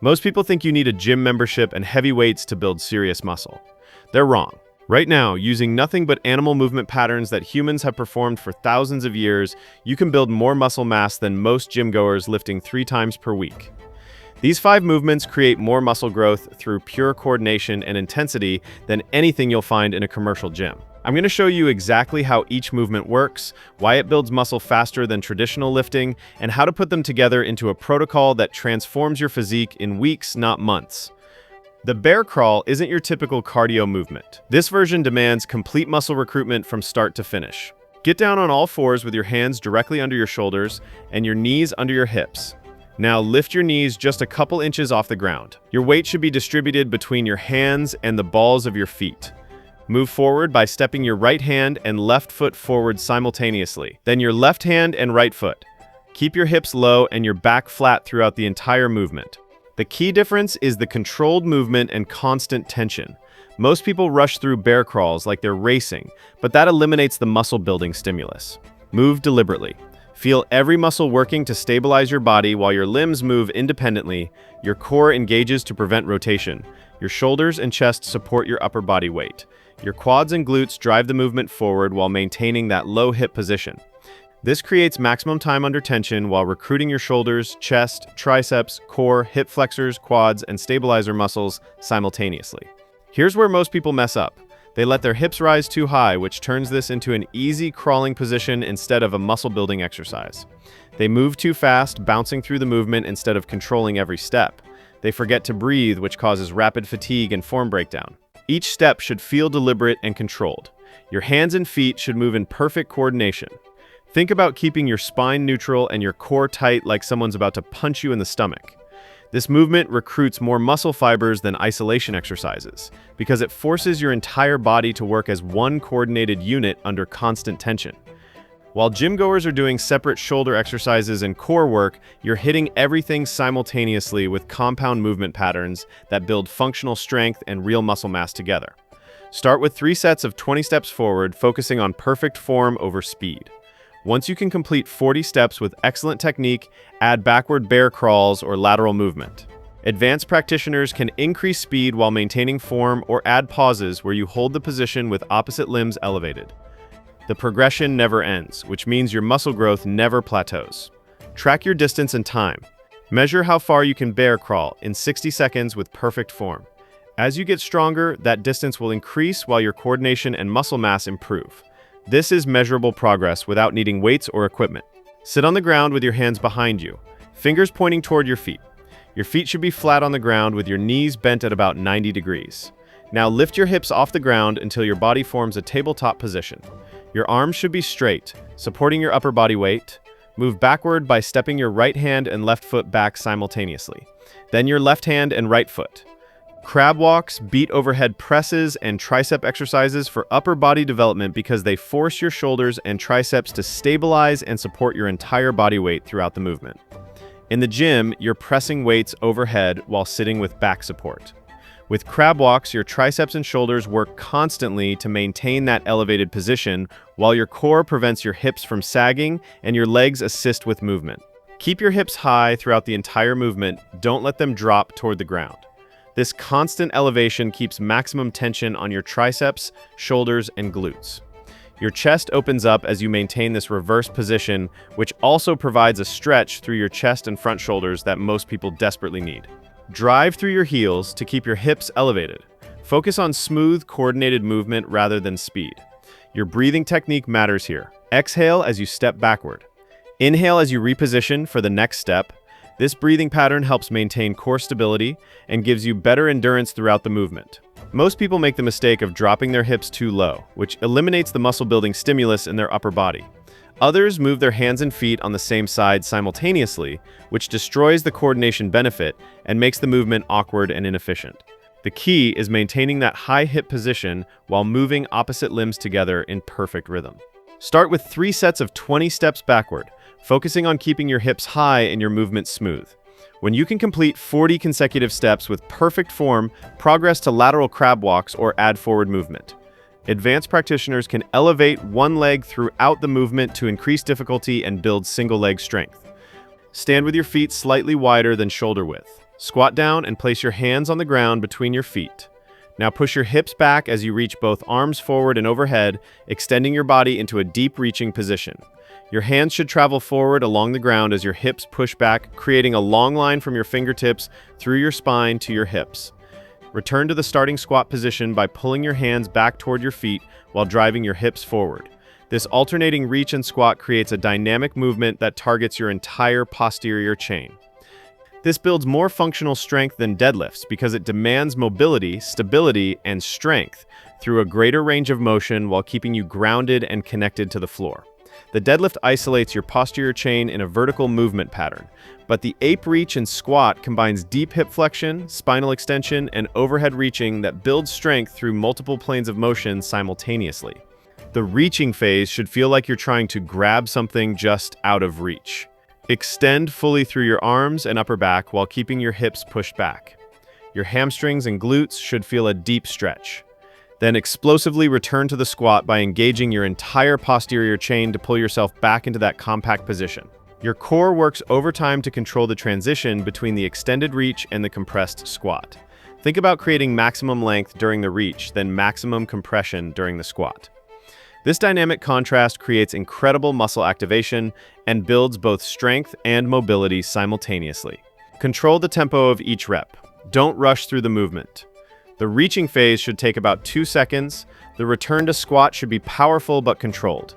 Most people think you need a gym membership and heavy weights to build serious muscle. They're wrong. Right now, using nothing but animal movement patterns that humans have performed for thousands of years, you can build more muscle mass than most gym goers lifting 3 times per week. These 5 movements create more muscle growth through pure coordination and intensity than anything you'll find in a commercial gym. I'm going to show you exactly how each movement works, why it builds muscle faster than traditional lifting, and how to put them together into a protocol that transforms your physique in weeks, not months. The bear crawl isn't your typical cardio movement. This version demands complete muscle recruitment from start to finish. Get down on all fours with your hands directly under your shoulders and your knees under your hips. Now lift your knees just a couple inches off the ground. Your weight should be distributed between your hands and the balls of your feet. Move forward by stepping your right hand and left foot forward simultaneously. Then your left hand and right foot. Keep your hips low and your back flat throughout the entire movement. The key difference is the controlled movement and constant tension. Most people rush through bear crawls like they're racing, but that eliminates the muscle building stimulus. Move deliberately. Feel every muscle working to stabilize your body while your limbs move independently. Your core engages to prevent rotation. Your shoulders and chest support your upper body weight. Your quads and glutes drive the movement forward while maintaining that low hip position. This creates maximum time under tension while recruiting your shoulders, chest, triceps, core, hip flexors, quads, and stabilizer muscles simultaneously. Here's where most people mess up. They let their hips rise too high, which turns this into an easy crawling position instead of a muscle-building exercise. They move too fast, bouncing through the movement instead of controlling every step. They forget to breathe, which causes rapid fatigue and form breakdown. Each step should feel deliberate and controlled. Your hands and feet should move in perfect coordination. Think about keeping your spine neutral and your core tight like someone's about to punch you in the stomach. This movement recruits more muscle fibers than isolation exercises because it forces your entire body to work as one coordinated unit under constant tension. While gym goers are doing separate shoulder exercises and core work, you're hitting everything simultaneously with compound movement patterns that build functional strength and real muscle mass together. Start with 3 sets of 20 steps forward, focusing on perfect form over speed. Once you can complete 40 steps with excellent technique, add backward bear crawls or lateral movement. Advanced practitioners can increase speed while maintaining form or add pauses where you hold the position with opposite limbs elevated. The progression never ends, which means your muscle growth never plateaus. Track your distance and time. Measure how far you can bear crawl in 60 seconds with perfect form. As you get stronger, that distance will increase while your coordination and muscle mass improve. This is measurable progress without needing weights or equipment. Sit on the ground with your hands behind you, fingers pointing toward your feet. Your feet should be flat on the ground with your knees bent at about 90 degrees. Now lift your hips off the ground until your body forms a tabletop position. Your arms should be straight, supporting your upper body weight. Move backward by stepping your right hand and left foot back simultaneously. Then your left hand and right foot. Crab walks, beat overhead presses, and tricep exercises for upper body development because they force your shoulders and triceps to stabilize and support your entire body weight throughout the movement. In the gym, you're pressing weights overhead while sitting with back support. With crab walks, your triceps and shoulders work constantly to maintain that elevated position, while your core prevents your hips from sagging and your legs assist with movement. Keep your hips high throughout the entire movement. Don't let them drop toward the ground. This constant elevation keeps maximum tension on your triceps, shoulders, and glutes. Your chest opens up as you maintain this reverse position, which also provides a stretch through your chest and front shoulders that most people desperately need. Drive through your heels to keep your hips elevated. Focus on smooth, coordinated movement rather than speed. Your breathing technique matters here. Exhale as you step backward. Inhale as you reposition for the next step. This breathing pattern helps maintain core stability and gives you better endurance throughout the movement. Most people make the mistake of dropping their hips too low, which eliminates the muscle-building stimulus in their upper body. Others move their hands and feet on the same side simultaneously, which destroys the coordination benefit and makes the movement awkward and inefficient. The key is maintaining that high hip position while moving opposite limbs together in perfect rhythm. Start with 3 sets of 20 steps backward, focusing on keeping your hips high and your movement smooth. When you can complete 40 consecutive steps with perfect form, progress to lateral crab walks or add forward movement. Advanced practitioners can elevate one leg throughout the movement to increase difficulty and build single leg strength. Stand with your feet slightly wider than shoulder width. Squat down and place your hands on the ground between your feet. Now push your hips back as you reach both arms forward and overhead, extending your body into a deep reaching position. Your hands should travel forward along the ground as your hips push back, creating a long line from your fingertips through your spine to your hips. Return to the starting squat position by pulling your hands back toward your feet while driving your hips forward. This alternating reach and squat creates a dynamic movement that targets your entire posterior chain. This builds more functional strength than deadlifts because it demands mobility, stability, and strength through a greater range of motion while keeping you grounded and connected to the floor. The deadlift isolates your posterior chain in a vertical movement pattern, but the ape reach and squat combines deep hip flexion, spinal extension, and overhead reaching that builds strength through multiple planes of motion simultaneously. The reaching phase should feel like you're trying to grab something just out of reach. Extend fully through your arms and upper back while keeping your hips pushed back. Your hamstrings and glutes should feel a deep stretch. Then explosively return to the squat by engaging your entire posterior chain to pull yourself back into that compact position. Your core works overtime to control the transition between the extended reach and the compressed squat. Think about creating maximum length during the reach, then maximum compression during the squat. This dynamic contrast creates incredible muscle activation and builds both strength and mobility simultaneously. Control the tempo of each rep. Don't rush through the movement. The reaching phase should take about 2 seconds. The return to squat should be powerful but controlled.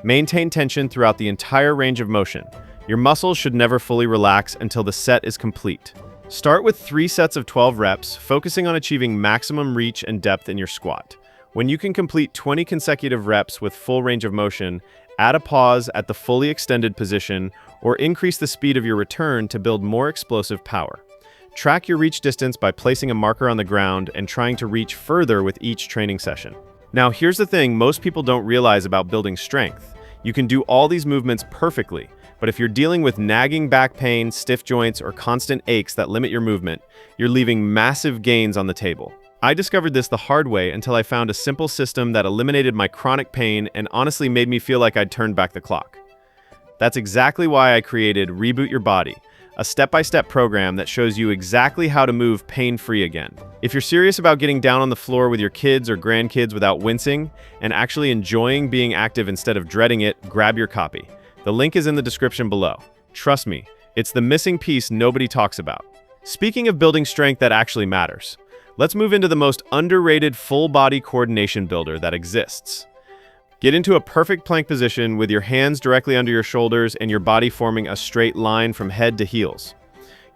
Maintain tension throughout the entire range of motion. Your muscles should never fully relax until the set is complete. Start with 3 sets of 12 reps, focusing on achieving maximum reach and depth in your squat. When you can complete 20 consecutive reps with full range of motion, add a pause at the fully extended position or increase the speed of your return to build more explosive power. Track your reach distance by placing a marker on the ground and trying to reach further with each training session. Now, here's the thing most people don't realize about building strength. You can do all these movements perfectly, but if you're dealing with nagging back pain, stiff joints, or constant aches that limit your movement, you're leaving massive gains on the table. I discovered this the hard way until I found a simple system that eliminated my chronic pain and honestly made me feel like I'd turned back the clock. That's exactly why I created Reboot Your Body, a step-by-step program that shows you exactly how to move pain-free again. If you're serious about getting down on the floor with your kids or grandkids without wincing and actually enjoying being active instead of dreading it, grab your copy. The link is in the description below. Trust me, it's the missing piece nobody talks about. Speaking of building strength that actually matters, let's move into the most underrated full-body coordination builder that exists. Get into a perfect plank position with your hands directly under your shoulders and your body forming a straight line from head to heels.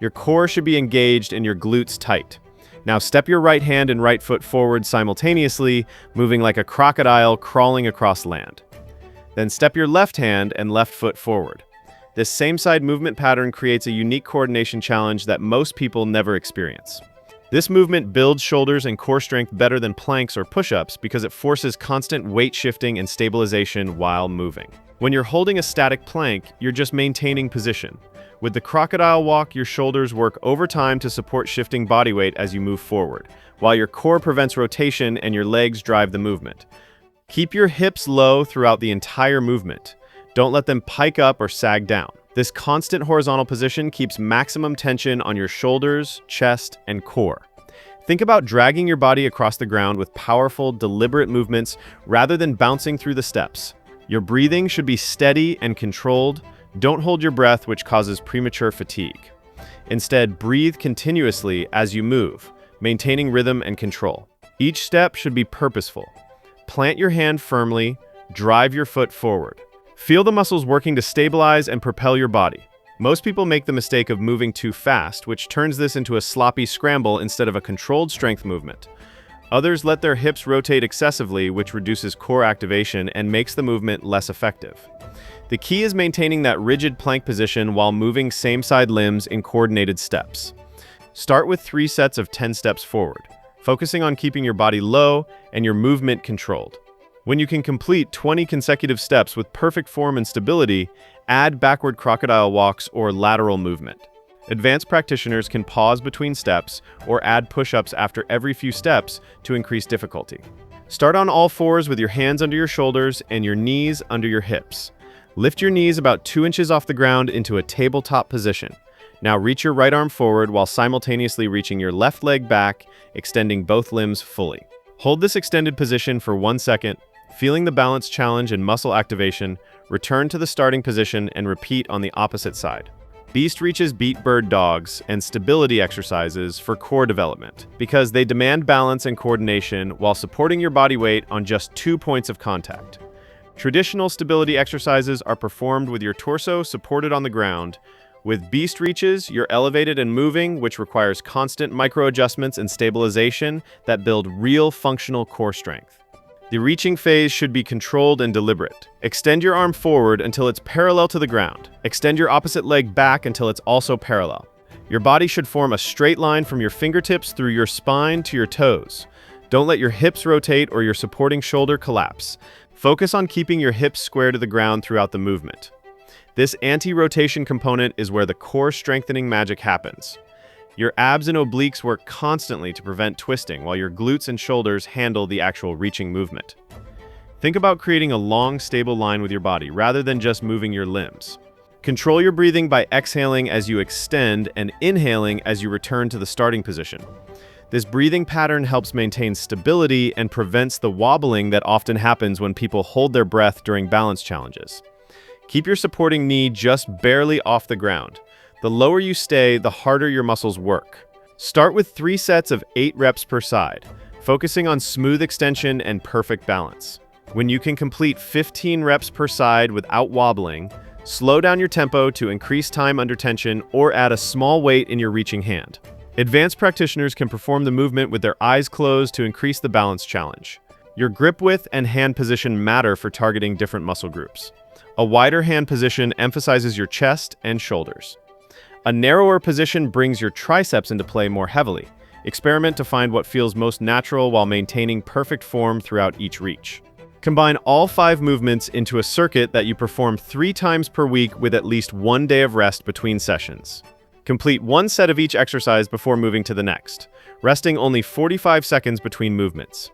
Your core should be engaged and your glutes tight. Now step your right hand and right foot forward simultaneously, moving like a crocodile crawling across land. Then step your left hand and left foot forward. This same side movement pattern creates a unique coordination challenge that most people never experience. This movement builds shoulders and core strength better than planks or push-ups because it forces constant weight shifting and stabilization while moving. When you're holding a static plank, you're just maintaining position. With the crocodile walk, your shoulders work overtime to support shifting body weight as you move forward, while your core prevents rotation and your legs drive the movement. Keep your hips low throughout the entire movement. Don't let them pike up or sag down. This constant horizontal position keeps maximum tension on your shoulders, chest, and core. Think about dragging your body across the ground with powerful, deliberate movements rather than bouncing through the steps. Your breathing should be steady and controlled. Don't hold your breath, which causes premature fatigue. Instead, breathe continuously as you move, maintaining rhythm and control. Each step should be purposeful. Plant your hand firmly, drive your foot forward. Feel the muscles working to stabilize and propel your body. Most people make the mistake of moving too fast, which turns this into a sloppy scramble instead of a controlled strength movement. Others let their hips rotate excessively, which reduces core activation and makes the movement less effective. The key is maintaining that rigid plank position while moving same-side limbs in coordinated steps. Start with 3 sets of 10 steps forward, focusing on keeping your body low and your movement controlled. When you can complete 20 consecutive steps with perfect form and stability, add backward crocodile walks or lateral movement. Advanced practitioners can pause between steps or add push-ups after every few steps to increase difficulty. Start on all fours with your hands under your shoulders and your knees under your hips. Lift your knees about 2 inches off the ground into a tabletop position. Now reach your right arm forward while simultaneously reaching your left leg back, extending both limbs fully. Hold this extended position for 1 second, feeling the balance challenge and muscle activation. Return to the starting position and repeat on the opposite side. Beast reaches beat bird dogs and stability exercises for core development because they demand balance and coordination while supporting your body weight on just 2 points of contact. Traditional stability exercises are performed with your torso supported on the ground. With beast reaches, you're elevated and moving, which requires constant micro-adjustments and stabilization that build real functional core strength. The reaching phase should be controlled and deliberate. Extend your arm forward until it's parallel to the ground. Extend your opposite leg back until it's also parallel. Your body should form a straight line from your fingertips through your spine to your toes. Don't let your hips rotate or your supporting shoulder collapse. Focus on keeping your hips square to the ground throughout the movement. This anti-rotation component is where the core strengthening magic happens. Your abs and obliques work constantly to prevent twisting, while your glutes and shoulders handle the actual reaching movement. Think about creating a long, stable line with your body, rather than just moving your limbs. Control your breathing by exhaling as you extend and inhaling as you return to the starting position. This breathing pattern helps maintain stability and prevents the wobbling that often happens when people hold their breath during balance challenges. Keep your supporting knee just barely off the ground. The lower you stay, the harder your muscles work. Start with 3 sets of 8 reps per side, focusing on smooth extension and perfect balance. When you can complete 15 reps per side without wobbling, slow down your tempo to increase time under tension or add a small weight in your reaching hand. Advanced practitioners can perform the movement with their eyes closed to increase the balance challenge. Your grip width and hand position matter for targeting different muscle groups. A wider hand position emphasizes your chest and shoulders. A narrower position brings your triceps into play more heavily. Experiment to find what feels most natural while maintaining perfect form throughout each reach. Combine all 5 movements into a circuit that you perform 3 times per week with at least 1 day of rest between sessions. Complete 1 set of each exercise before moving to the next, resting only 45 seconds between movements.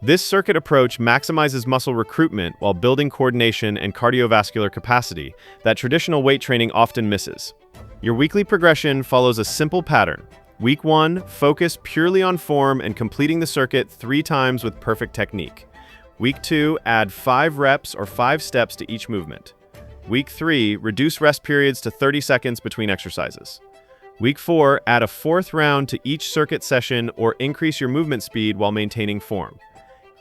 This circuit approach maximizes muscle recruitment while building coordination and cardiovascular capacity that traditional weight training often misses. Your weekly progression follows a simple pattern. Week 1, focus purely on form and completing the circuit 3 times with perfect technique. Week 2, add 5 reps or 5 steps to each movement. Week 3, reduce rest periods to 30 seconds between exercises. Week 4, add a 4th round to each circuit session or increase your movement speed while maintaining form.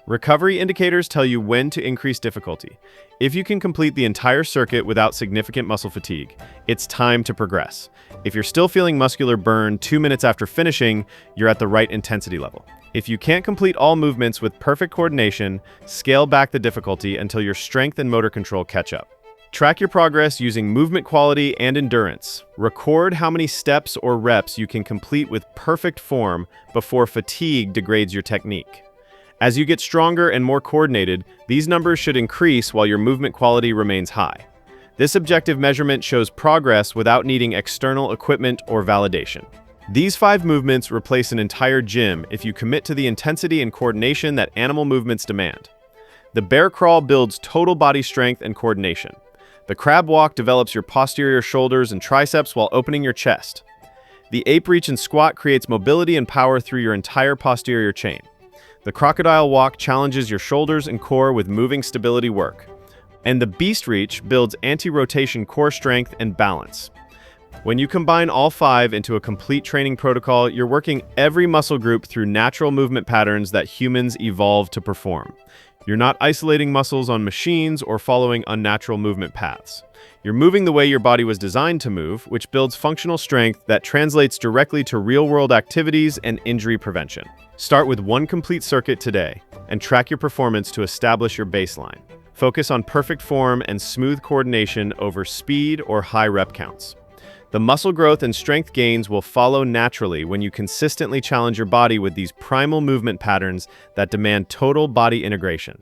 Recovery indicators tell you when to increase difficulty. If you can complete the entire circuit without significant muscle fatigue, it's time to progress. If you're still feeling muscular burn 2 minutes after finishing, you're at the right intensity level. If you can't complete all movements with perfect coordination, scale back the difficulty until your strength and motor control catch up. Track your progress using movement quality and endurance. Record how many steps or reps you can complete with perfect form before fatigue degrades your technique. As you get stronger and more coordinated, these numbers should increase while your movement quality remains high. This objective measurement shows progress without needing external equipment or validation. These 5 movements replace an entire gym if you commit to the intensity and coordination that animal movements demand. The bear crawl builds total body strength and coordination. The crab walk develops your posterior shoulders and triceps while opening your chest. The ape reach and squat creates mobility and power through your entire posterior chain. The crocodile walk challenges your shoulders and core with moving stability work. And the beast reach builds anti-rotation core strength and balance. When you combine all 5 into a complete training protocol, you're working every muscle group through natural movement patterns that humans evolved to perform. You're not isolating muscles on machines or following unnatural movement paths. You're moving the way your body was designed to move, which builds functional strength that translates directly to real-world activities and injury prevention. Start with 1 complete circuit today and track your performance to establish your baseline. Focus on perfect form and smooth coordination over speed or high rep counts. The muscle growth and strength gains will follow naturally when you consistently challenge your body with these primal movement patterns that demand total body integration.